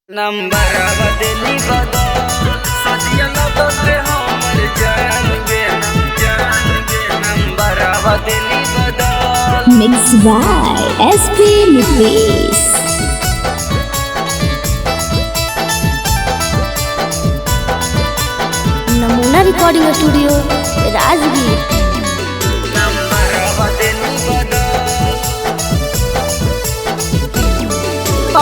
Number बदली बदल सदिया लगते हमर जान गे नंबर बदली बदल Mixed by SP Nifis. नमूना रिकॉर्डिंग स्टूडियो राजगीर। नंबर बदली बदल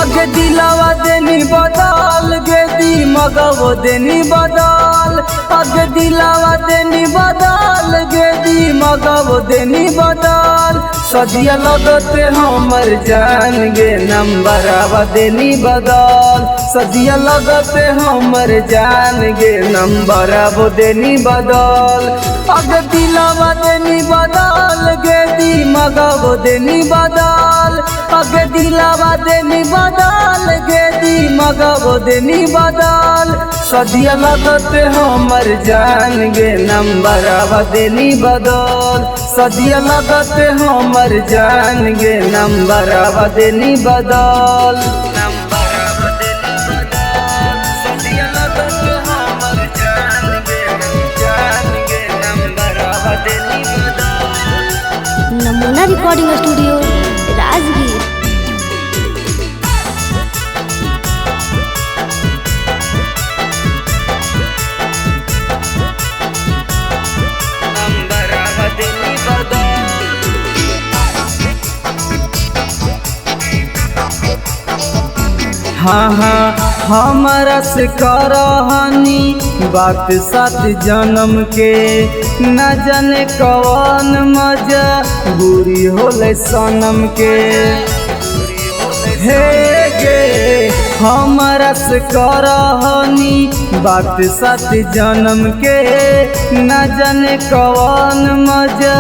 अगे दिलावा देनी बदल गे दी मगवो देनी बदल अगे दिलावा देनी बदल गे दी मगवो देनी बदल सदिया लगते हमर जान गे नंबरवा देनी बदल सदिया लगते हमर जान गे नंबरवा देनी बदल अगे दिलावा देनी बदल गे दी मगवो देनी बदल अगे दिलावा देनी बदल गे दी मगवो देनी बदल सदिया लगते हमर जान गे नंबरवा देनी बदल सदिया लगते हमर जान गे नंबरवा देनी बदल नंबर बदली बदल सदिया लगते हमर जान गे नंबर बदली बदल नमूना रिकॉर्डिंग स्टूडियो राजगीर। नंबर बदली बदल हाँ हाँ हमारा से करहनी बात सात जन्म के न जाने कौन मजा बुरी होले सनम के हे गे हमारा से करहनी बात सात जन्म के न जाने कौन मजा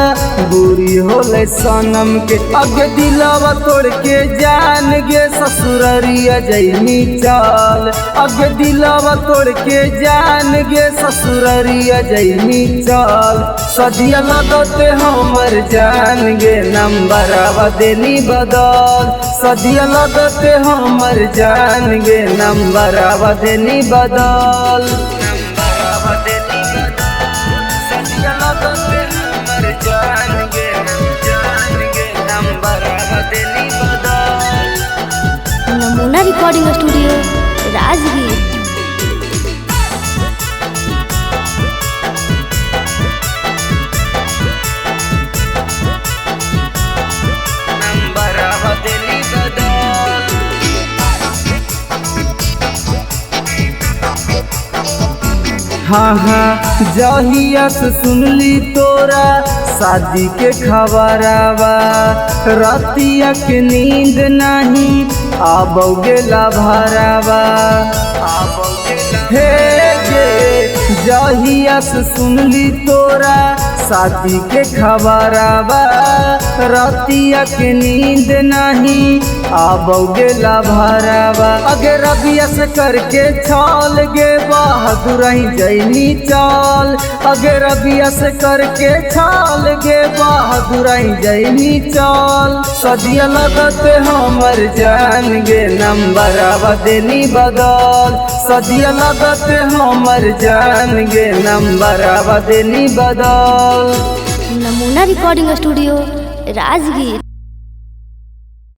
बुरी होले सनम के अगे दिलवा तोड़ के जान गे ससुररिया जैनी चल अगे दिलवा तोड़ के जान गे ससुररिया जैनी चल सदिया लगते हमर जान गे नंबरवा देनी बदल सदिया लगते हमर जान गे नंबरवा देनी बदल नंबर बदली बदल सदिया लगते हमर जान गे नंबर बदली बदल नमूना रिकॉर्डिंग स्टूडियो राजगीर। नंबर बदली बदल हाँ हाँ जहिया से सुनली तोरा शादी के खबरावा रतिया के नींद नहीं आबोगे भरावा हे गे जहिया से सुनली तोरा शादी के खबरावा रतिया के नींद नहीं आबोगे भरावा अगे रबिया से करके छल गे बहादुर जैनी चल अगे रबिया से करके छल गे बहादुर जैनी चल सदिया लगते हमर जान गे नंबरवा देनी बदल सदिया लगते हमर जान गे नंबरवा देनी बदल नमूना रिकॉर्डिंग स्टूडियो राजगीर।